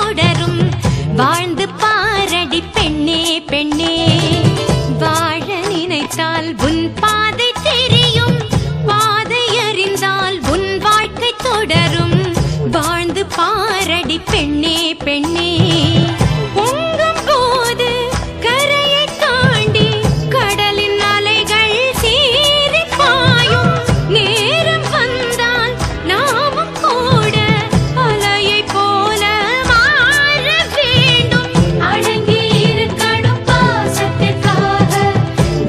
தொடரும். வாழ்ந்து பாரடி பெண்ணே பெண்ணே. வாழ நினைத்தால் உன் பாதை தெரியும். பாதை அறிந்தால் உன் வாழ்க்கை தொடரும். வாழ்ந்து பாரடி பெண்ணே பெண்ணே. பொங்கும் போது கரையை தாண்டி கடலின் அலைகள் சீறி பாயும். நேரம் வந்தால் நாமும் கூட அலையை போல மாற வேண்டும். அடங்கி இருக்கணும் பாசத்திற்காக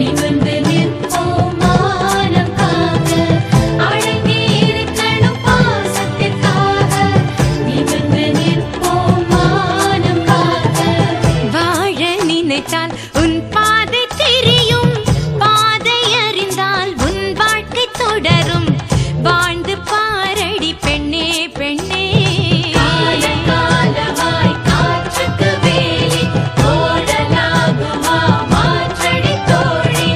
நிமிர்ந்து நிற்போம் மானம் காக்க. அடங்கி இருக்கணும் பாசத்திற்காக நிமிர்ந்து நிற்போம் மானம் காக்க. வாழ நினைத்தால் உன் பாதை தெரியும். பாதை அறிந்தால் உன் வாழ்க்கை தொடரும். வாழ்ந்து பாரடி பெண்ணே பெண்ணே. காலகாலமாய் காற்றுக்கு வேலி ஓடலாகுமா மாற்றடி தோழி.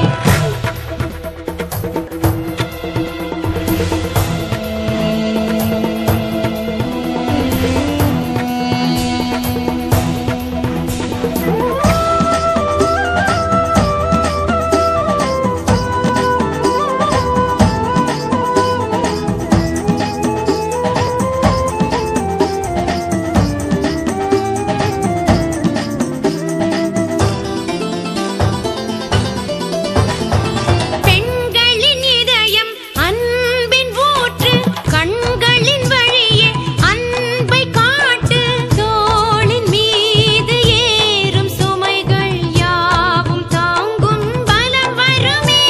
பெண்களின் இதயம் அன்பின் ஊற்று. கண்களின் வழியே அன்பை காட்டு. தோளின் மீது ஏறும் சுமைகள் யாவும் தாங்கும் பலம் வருமே.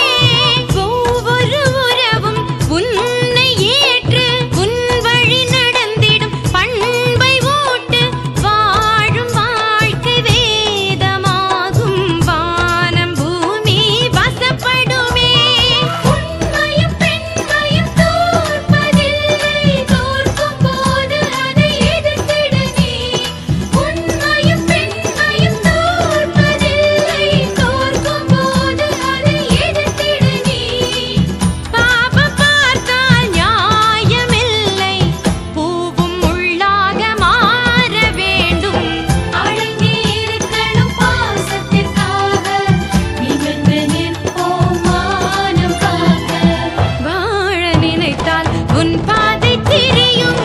ஒவ்வொரு உறவும் உன்னை ஏற்று உன் வழி நடந்திடும் பண்பை ஊட்டு. வாழும் வாழ்க்கை வேதமாகும். வானம் பூமி வசப்படுமே. உண்மையும் பெண்மையும் தோற்பதில்லை. தோற்கும் போது அதை எதிர்த்திட நீ. உண்மையும் பெண்மையும் தோற்பதில்லை. தோற்கும் போது அதை எதிர்த்திட நீ. பாவம் பார்த்தால் நியாயமில்லை. பூவும் உள்ளாக மாற வேண்டும். அடங்கி இருக்கணும் பாசத்திற்காக நிமிர்ந்து நிற்போம் மானம் காக்க. வாழ நினைத்தால் உன் பாதை தெரியும்.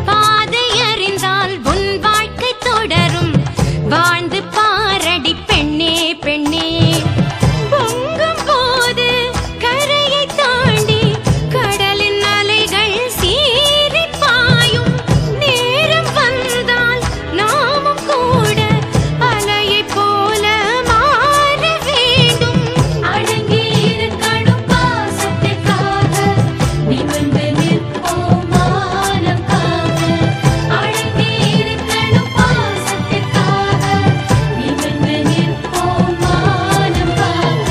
பாதை அறிந்தால் உன் வாழ்க்கை தொடரும். வாழ்ந்து பாரடி பெண்ணே பெண்ணே. பொங்கும் போது கரையை தாண்டி கடலின் அலைகள் சீறி பாயும். நேரம் வந்தால் நாமும் கூட அலையை போல மாற வேண்டும். அடங்கி இருக்கணும் பாசத்திற்காக நிமிர்ந்து நிற்போம் மானம் காக்க. அடங்கி இருக்கணும் பாசத்திற்காக நிமிர்ந்து நிற்போம் மானம் காக்க.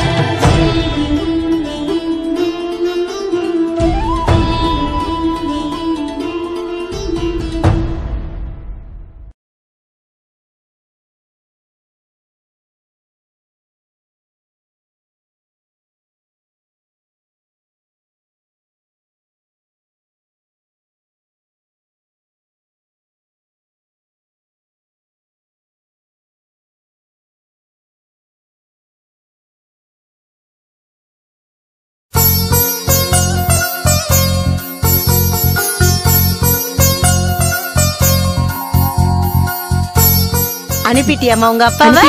அனுப்பிட்டியாமா உங்க அப்பாவை?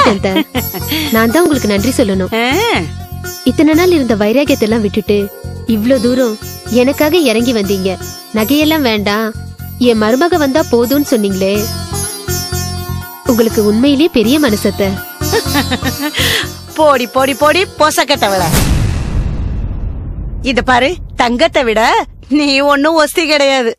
நான் தான் உங்களுக்கு நன்றி சொல்லணும். இத்தனை நாள் இருந்த வைராகியத்தை எல்லாம் விட்டுட்டு இவ்ளோ தூரம் எனக்காக இறங்கி வந்தீங்க. நகையெல்லாம் வேண்டாம், என் மருமக வந்தா போதும்னு சொன்னீங்களே. உங்களுக்கு உண்மையிலேயே பெரிய மனசத்த. போடி போடி போடி பொசக்கட்டவள. இத பாரு, தங்கத்தை விட நீ ஒன்னும் ஒஸ்தி கிடையாது.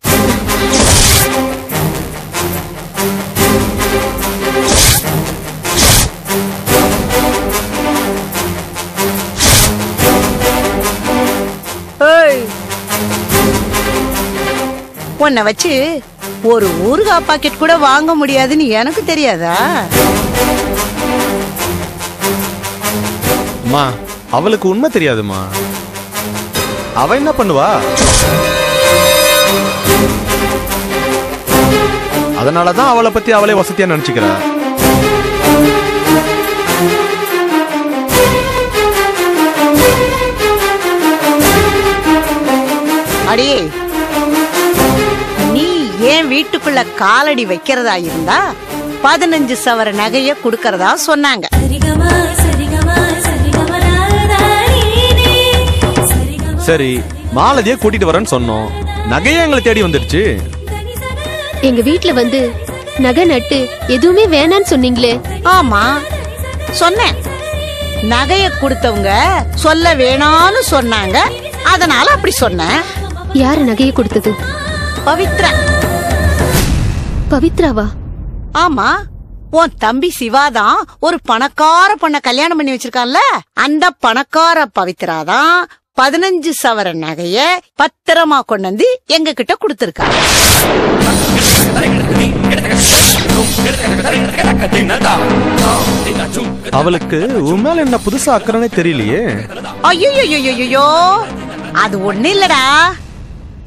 உன்னை வச்சு ஒரு ஊறுகாய் பாக்கெட் கூட வாங்க முடியாதுன்னு எனக்கு தெரியாதா? அம்மா, அவளுக்கு உண்மை தெரியாதுமா. அவ என்ன பண்ணுவா? அதனாலதான் அவளை பத்தி அவளே வசதியா நினைச்சுக்கிறா. அடியே, நீ ஏன் வீட்டுக்குள்ள காலடி வைக்கிறதா இருந்தா 15 சவர நகைய குடுக்கறதா சொன்னாங்க. சரி, மாலதிய கூட்டிட்டு வரேன்னு சொன்னோம். நகையே எங்களை தேடி வந்துடுச்சு. எங்க வீட்ல வந்து நகை நட்டு எதுவுமே வேணான்னு சொன்னீங்களே. ஆமா சொன்னேன். நகைய கொடுத்தவங்க சொல்ல வேணான்னு சொன்னாங்க, அதனால அப்படி சொன்னேன். யாரு நகையை கொடுத்தது? பவித்ரா. பவித்ராவா? ஆமா, உன் தம்பி சிவாதான் ஒரு பணக்கார பொண்ண கல்யாணம் பண்ணி வச்சிருக்கான்ல, அந்த பணக்கார பவித்ராதான் 15 சவர நகைய பத்திரமா கொண்டு வந்து எங்க கிட்ட கொடுத்திருக்கா. அவளுக்கு உண்மையில என்ன புதுசா அக்கறனே தெரியலையே. ஐயோ, அது ஒண்ணு இல்லடா.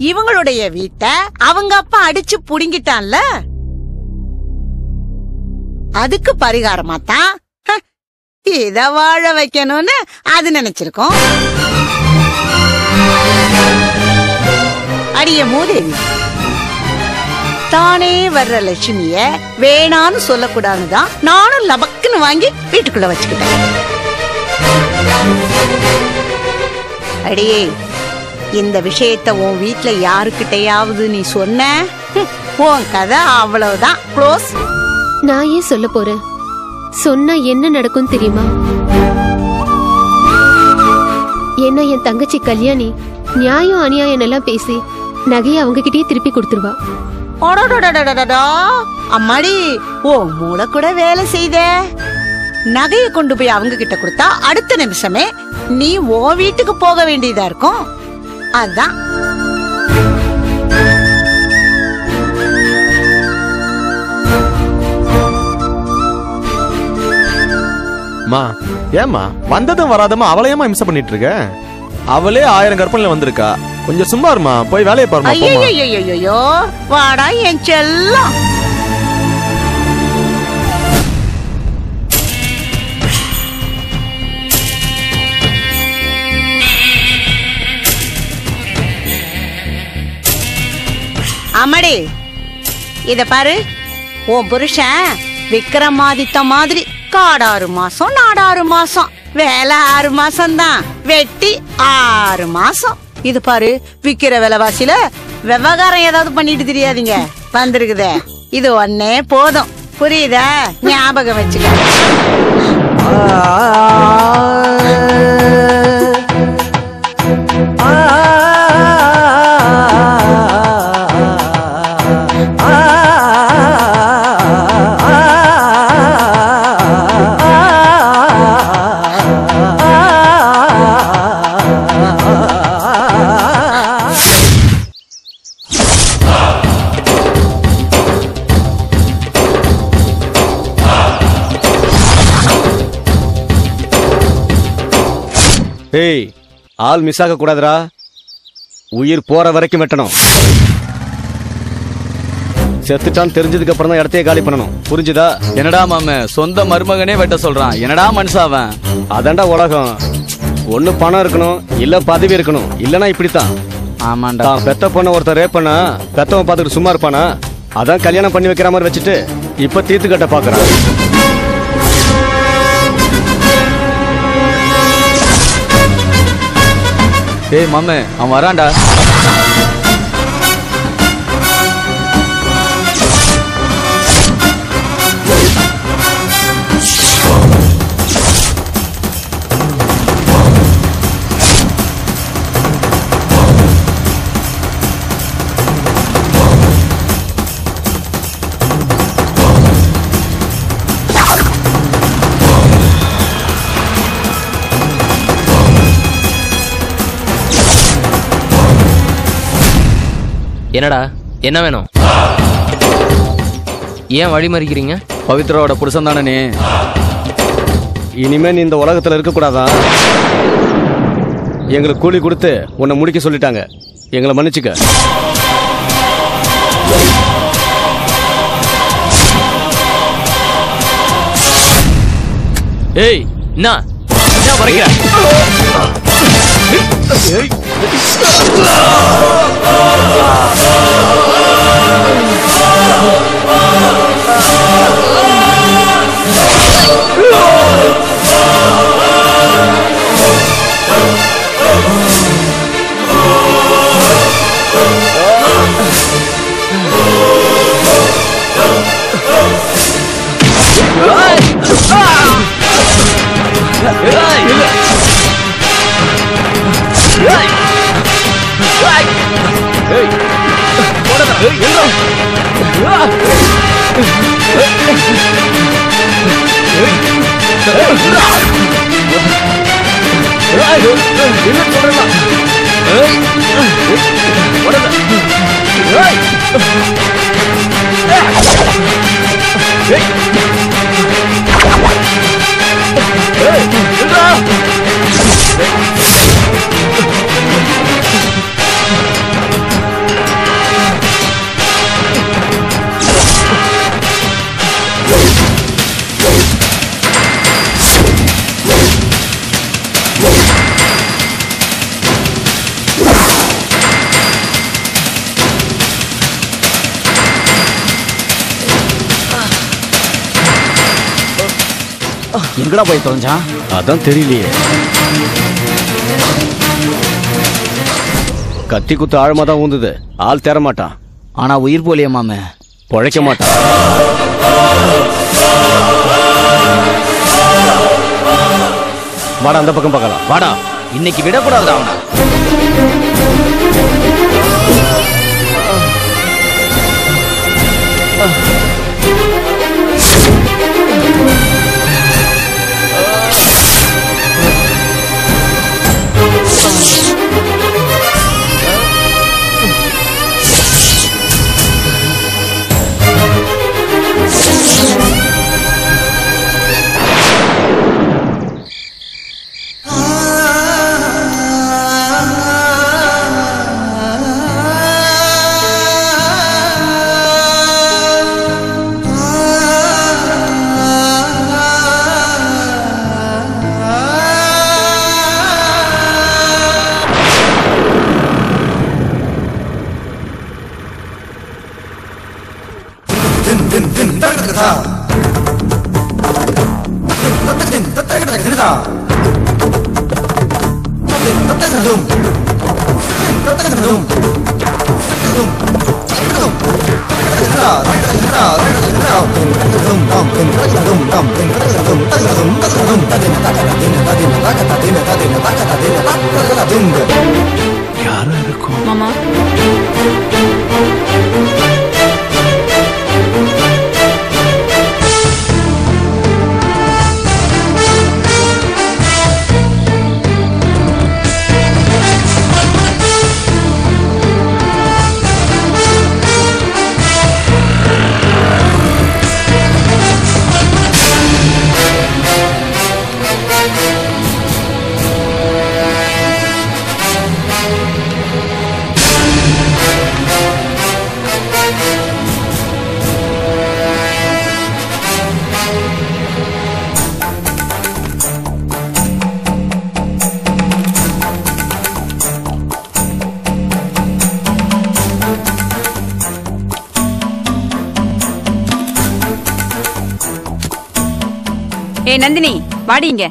இவங்களுடைய வீட்டை அவங்க அப்பா அடிச்சு புடுங்கிட்டான்ல, அதுக்கு பரிகாரமா தான் இத வாழ வைக்கணும்னு அது நினைச்சிருக்கோம். அடிய மூதேவி, தானே வர்ற லட்சுமிய வேணான்னு சொல்லக்கூடாதுதான் நானும் லபக்குன்னு வாங்கி வீட்டுக்குள்ள வச்சுக்கிட்டேன். அடியே, இந்த விஷயத்த உன் வீட்டுல யாருக்கிட்டையாவது நீ சொன்ன, உன் கதை அவ்வளவுதான், க்ளோஸ். நான் ஏன் சொல்ல போறேன்? சொன்னா என்ன நடக்கும் தெரியுமா? என்ன என் தங்கச்சி கல்யாணி நியாயம் அநியாயம் எல்லாம் பேசி நகையை அவங்க கிட்டயே திருப்பி கொடுத்துருவா. அம்மாடி, ஓ மூளை கூட வேலை செய்த. நகையை கொண்டு போய் அவங்க கிட்ட கொடுத்தா அடுத்த நிமிஷமே நீ ஓ வீட்டுக்கு போக வேண்டியதா இருக்கும். அதான் ஏமா வந்ததும் வராதமா அவளையமா இம்சை பண்ணிட்டு இருக்க? அவளே 1000 கற்பனையில வந்திருக்கா. கொஞ்சம் சும்மா இருமா, போய் வேலையை பாருமா. ஐயோ, வாடா என் செல்லம். அம்மாடி, இத பாரு, உன் புருஷன் விக்ரமாதித்த மாதிரி காடாறு மாசம் நாடாறு மாசம், வேலை 6 மாசம் தான், வெட்டி 6 மாசம். இது பாரு, விக்கிற விலைவாசியில விவகாரம் ஏதாவது பண்ணிட்டு தெரியாதீங்க. வந்திருக்குதே இது ஒன்னே போதும், புரியுதா? ஞாபகம் வச்சுக்க. ஏய், ஆள் மிஸ் ஆக கூடாதுடா. உயிர் போற வரைக்கும் வெட்டணும். செத்துட்டான்னு தெரிஞ்சதுக்கு அப்புறம் தான் இடத்தையே காலி பண்ணணும், புரிஞ்சுதா? என்னடா மாம, சொந்த மருமகனே வெட்ட சொல்றான். என்னடா மனுஷாவன்? அதான்டா உலகம். ஒண்ணு பணம் இருக்கணும், இல்ல பதவி இருக்கணும், இல்லனா இப்படித்தான். ஆமாண்டா. பெத்த பொண்ண ஒருத்தர் ரேப் பண்ணா பெத்தவன் பாத்துட்டு சும்மா இருப்பானா? அதான் கல்யாணம் பண்ணி வைக்கிற மாதிரி வச்சுட்டு இப்ப தீர்த்து கட்ட பாக்குறான். ஏய் மாமே, அவன் வரான்டா. என்னடா, என்ன வேணும்? ஏன் வழி மறிக்கிறீங்க? பவித்ராவோட புருஷன் தானே நீ? இனிமே நீ இந்த உலகத்துல இருக்க கூடாதான். எங்களுக்கு கூலி கொடுத்து உன்னை முடிக்க சொல்லிட்டாங்க, எங்களை மன்னிச்சுக்க. ஏய் என்ன வரைக்கிற? எங்கடா போய் தொலைஞ்சான்? அதான் தெரியலையே. கத்தி குத்து ஆழமா தான் ஊந்துது. ஆள் தேர மாட்டான். ஆனா உயிர் போலியே மாமே. பொழைக்க மாட்டான். வாடா அந்த பக்கம் பார்க்கலாம். வாடா, இன்னைக்கு விடக்கூடாது அவனை. யாரா இருக்கும் மாமா? ஏய் நந்தினி, வாடி இங்க.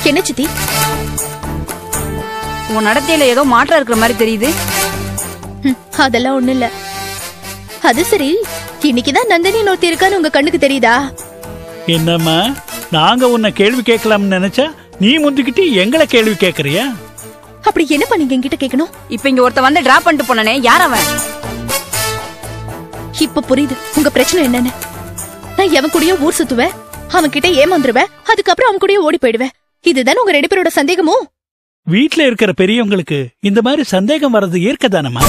என்ன சித்தி? உன் நடத்தையில ஏதோ மாற்றம் இருக்கிற மாதிரி தெரியுது. அதெல்லாம் ஒண்ணு இல்ல. அது சரி, இன்னைக்குதான் நந்தினி நோத்தி இருக்கான்னு உங்க கண்ணுக்கு தெரியுதா? என்னம்மா, நாங்க உன்னை கேள்வி கேட்கலாம்னு நினைச்சா நீ முந்திக்கிட்டு எங்களை கேள்வி கேக்குறியா? அப்படி என்ன பண்ணீங்க என்கிட்ட கேட்கணும்? இப்ப இங்க ஒருத்த வந்து டிராப் பண்ணிட்டு போனனே, யார் அவன்? இப்ப புரியுது உங்க பிரச்சனை என்னன்னு. நான் எவன் கூடயோ ஊர் சுத்துவேன், அவன் கிட்ட ஏமாந்துருவேன், அதுக்கப்புறம் அவன் கூடயோ ஓடி போயிடுவேன். இதுதானே உங்க ரெண்டு பேரோட சந்தேகமோ? வீட்டுல இருக்கிற பெரியவங்களுக்கு இந்த மாதிரி சந்தேகம் வர்றது ஏற்கதானமா?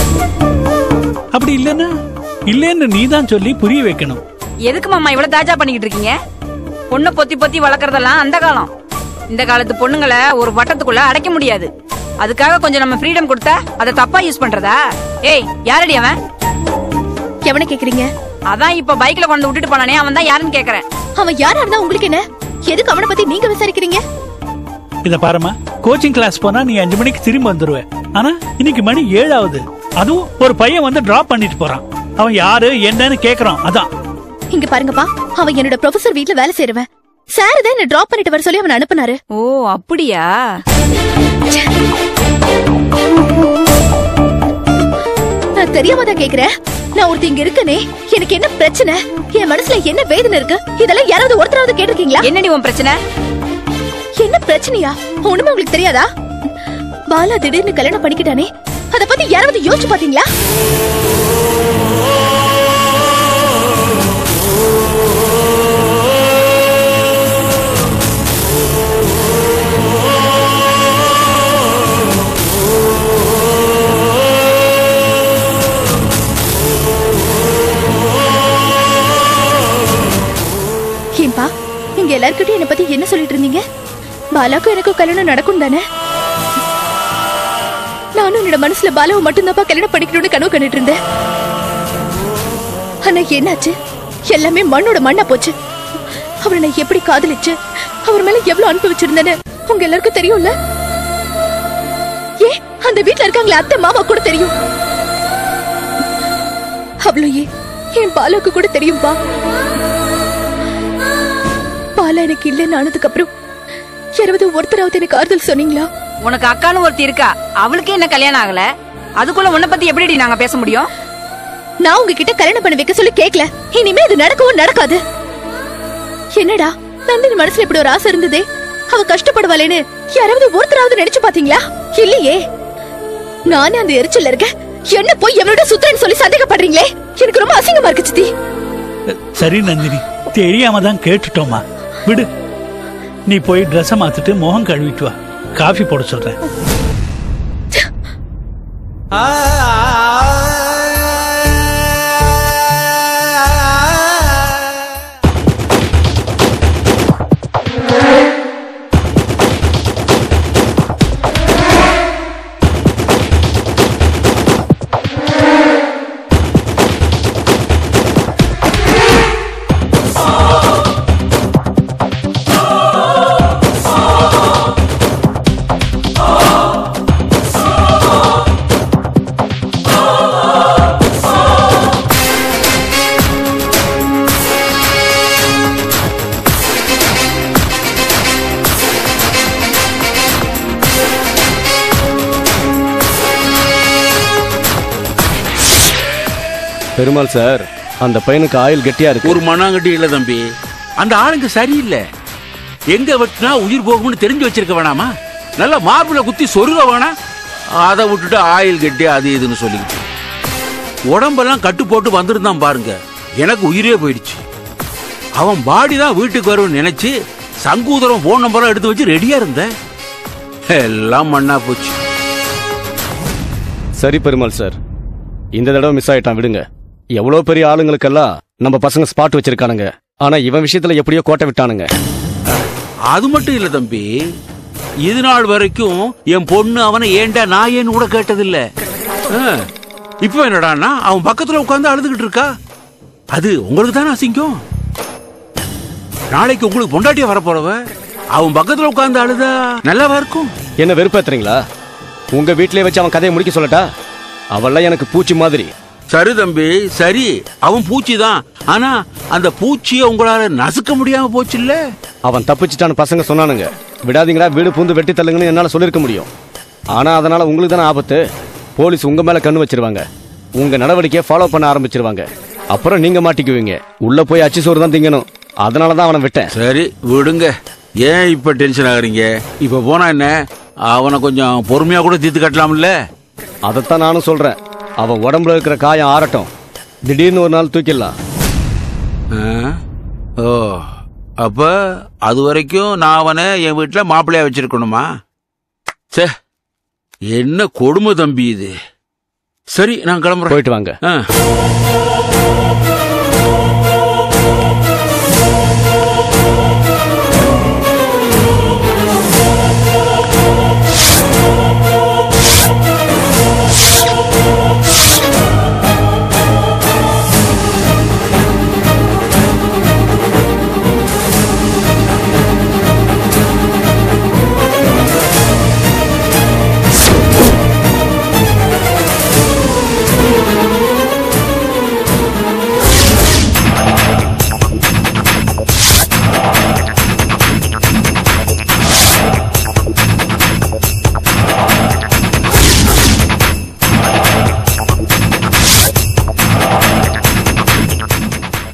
அப்படி இல்லன்னா இல்லன்னு நீதான் சொல்லி புரிய வைக்கணும். எதுக்கு மாமா இவ்வளவு தாஜா பண்ணிக்கிட்டு இருக்கீங்க? பொண்ணை பொத்தி பொத்தி வளர்க்கறதெல்லாம் அந்த காலம். இந்த காலத்து பொண்ணுங்களை ஒரு வட்டத்துக்குள்ள அடைக்க முடியாது. அதுக்காக கொஞ்சம் நம்ம ஃப்ரீடம் கொடுத்தா அதை தப்பா யூஸ் பண்றதா? ஏய், யாரடி அவன்? எவனை கேக்குறீங்க? அதான் இப்ப பைக்ல கொண்டு விட்டுட்டு போனானே அவன் தான் யாருன்னு கேக்குறேன். அவன் யாரா இருந்தா உங்களுக்கு என்ன? எதுக்கு அவனை பத்தி நீங்க விசாரிக்கிறீங்க? இத பாருமா, கோச்சிங் கிளாஸ் போனா நீ 5 மணிக்கு திரும்பி வந்துருவ. ஆனா இன்னைக்கு மணி 7 ஆகுது. அதுவும் ஒரு பையன் வந்து டிராப் பண்ணிட்டு போறான். அவன் யாரு என்னன்னு கேக்குறான். அதான். இங்க பாருங்கப்பா, அவன் என்னோட ப்ரொஃபசர் வீட்ல வேலை செய்றவன். சார் தான் என்ன டிராப் பண்ணிட்டு வர சொல்லி அவன் அனுப்புனாரு. ஓ அப்படியா? நான் தெரியாம தான் கேக்குறேன். நான் ஒருத்தி இங்க இருக்கனே, எனக்கு என்ன பிரச்சனை, என் மனசுல என்ன வேதனை இருக்கு, இதெல்லாம் யாராவது ஒருத்தராவது கேட்டிருக்கீங்களா? என்னடி உன் பிரச்சனை? என்ன பிரச்சனையா? ஒண்ணுமே உங்களுக்கு தெரியாதா? பாலா திடீர்னு கல்யாணம் பண்ணிக்கிட்டானே, அத பத்தி யாராவது யோசிச்சு பாத்தீங்களா? ஏன்பா, நீங்க எல்லார்கிட்டயும் என்ன பத்தி என்ன சொல்லிட்டு இருந்தீங்க? பாலாக்கும் எனக்கும் கல்யாணம் நடக்கும் தானே? நானும் என்னோட மனசுல பாலாவை மட்டும்தான்ப்பா கல்யாணம் பண்ணிக்கணும்னு கனவு கண்டுட்டு இருந்தேன். ஆனா என்னாச்சு? எல்லாமே மண்ணோட மண்ணா போச்சு. அவரை நான் எப்படி காதலிச்சு அவர் மேல எவ்வளவு அன்பு வச்சிருந்தேன்னு உங்க எல்லாருக்கும் தெரியும்ல? ஏன் அந்த வீட்டுல இருக்காங்களே அத்தை மாமா கூட தெரியும். அவ்வளோ என் பாலாக்கு கூட தெரியும்பா. பாலா எனக்கு இல்லைன்னு ஆனதுக்கு அப்புறம் யாராவது ஒருத்தராவது எனக்கு ஆறுதல் சொன்னீங்களா? உனக்கு அக்கான்னு ஒருத்தி இருக்கா, அவளுக்கே என்ன கல்யாணம் ஆகல, அதுக்குள்ள உன்னை பத்தி எப்படி நாங்க பேச முடியும்? நான் உங்ககிட்ட கல்யாணம் பண்ண வைக்க சொல்லி கேட்கல. இனிமே இது நடக்கவும் நடக்காது. என்னடா நந்தினி மனசுல இப்படி ஒரு ஆசை இருந்ததே, அவ கஷ்டப்படுவாளேன்னு யாராவது ஒருத்தராவது நினைச்சு பாத்தீங்களா? இல்லையே. நானே அந்த எரிச்சல்ல இருக்கேன். என்ன போய் எவனோட சுத்துறேன்னு சொல்லி சந்தேகப்படுறீங்களே, எனக்கு ரொம்ப அசிங்கமா இருக்கு சித்தி. சரி நந்தினி, தெரியாம தான் கேட்டுட்டோமா, விடு. நீ போய் ட்ரெஸ் மாத்திட்டு முகம் கழுவிட்டு வா, காஃபி போட சொல்றேன். பெருமாள் சார், அந்த பையனுக்கு ஆயில் கெட்டியா இருக்கு. ஒரு மண்ணாங்கட்டி இல்ல தம்பி, அந்த ஆளுங்க சரியில்லை. எங்க வெட்டினா உயிர் போகும்னு தெரிஞ்சு வச்சிருக்க வேணாமா? நல்லா மார்பிள குத்தி சொருக வேணாம். அதை விட்டுட்டு ஆயில் கெட்டி அது இதுன்னு சொல்லிக்கிட்டு உடம்பெல்லாம் கட்டு போட்டு வந்திருந்தான் பாருங்க. எனக்கு உயிரே போயிடுச்சு. அவன் பாடி தான் வீட்டுக்கு வரும்னு நினைச்சு சங்கூதரம் போன் நம்பரெல்லாம் எடுத்து வச்சு ரெடியா இருந்தேன். எல்லாம் மண்ணா போச்சு. சரி பெருமாள் சார், இந்த தடவை மிஸ் ஆயிட்டான், விடுங்க. எவ்வளவு பெரிய ஆளுங்களுக்கெல்லாம் நம்ம பசங்க ஸ்பாட் வச்சிருக்கானுங்க. ஆனா இவன் விஷயத்துல எப்படியோ கோட்டை விட்டானுங்க. அது மட்டும் இல்ல தம்பி, இது நாள் வரைக்கும் என் பொண்ணு அவனை ஏண்டா நான் ஏன்னு கூட கேட்டதில்ல. இப்ப என்னடான்னா அவன் பக்கத்துல உட்கார்ந்து அழுதுகிட்டு இருக்கா. அது உங்களுக்கு தானே அசிங்கம். நாளைக்கு உங்களுக்கு பொண்டாட்டியா வரப்போறவ அவன் பக்கத்துல உட்கார்ந்து அழுதா நல்லாவா இருக்கும்? என்ன வெறுப்பேத்துறீங்களா? உங்க வீட்டிலே வச்சு அவன் கதையை முடிக்க சொல்லட்டா? அவெல்லாம் எனக்கு பூச்சி மாதிரி. சரி தம்பி, சரி, அவன் பூச்சி தான். ஆனா அந்த பூச்சியை உங்களால நசுக்க முடியாம போச்சு இல்ல. அவன் தப்பிச்சிட்டான்னு பசங்க சொன்னானுங்க. விடாதீங்களா, வீடு பூந்து வெட்டி தள்ளுங்கன்னு என்னால சொல்லிருக்க முடியும். ஆனா அதனால உங்களுக்கு தானே ஆபத்து. போலீஸ் உங்க மேல கண்ணு வச்சிருவாங்க, உங்க நடவடிக்கையை ஃபாலோ பண்ண ஆரம்பிச்சிருவாங்க. அப்புறம் நீங்க மாட்டிக்குவீங்க. உள்ள போய் அச்சு சோறு தான் திங்கணும். அதனாலதான் அவனை விட்டேன். சரி விடுங்க, ஏன் இப்ப டென்ஷன் ஆகுறீங்க? இப்ப போனா என்ன, அவனை கொஞ்சம் பொறுமையா கூட தீர்த்து கட்டலாம்ல. அதைத்தான் நானும் சொல்றேன். அவன் உடம்புல இருக்கிற காயம் ஆறட்டும், திடீர்னு ஒரு நாள் தூக்கிடலாம். ஓ, அப்ப அது வரைக்கும் நான் அவனை என் வீட்டுல மாப்பிள்ளையா வச்சிருக்கணுமா? சே, என்ன கொடுமை தம்பி இது. சரி, நான் கிளம்புறேன். போயிட்டு வாங்க.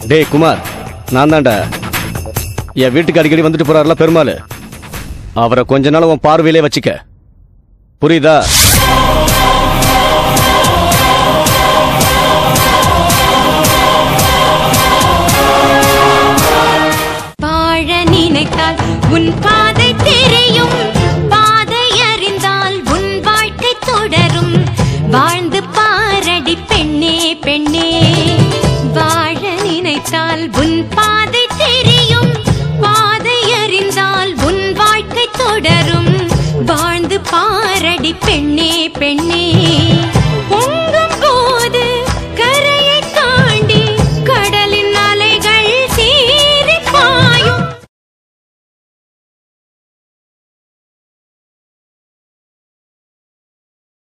டேய் குமார், நான் தான்டா. என் வீட்டுக்கு அடிக்கடி வந்துட்டு போறாருல பெருமாள், அவரை கொஞ்ச நாள் உன் பார்வையிலே வச்சுக்க, புரியுதா? வாழ நினைத்தால் உன் பாதை தெரியும், பாதை அறிந்தால் உன் வாழ்க்கை தொடரும். வாழ்ந்து பாரடி பெண்ணே பெண்ணே.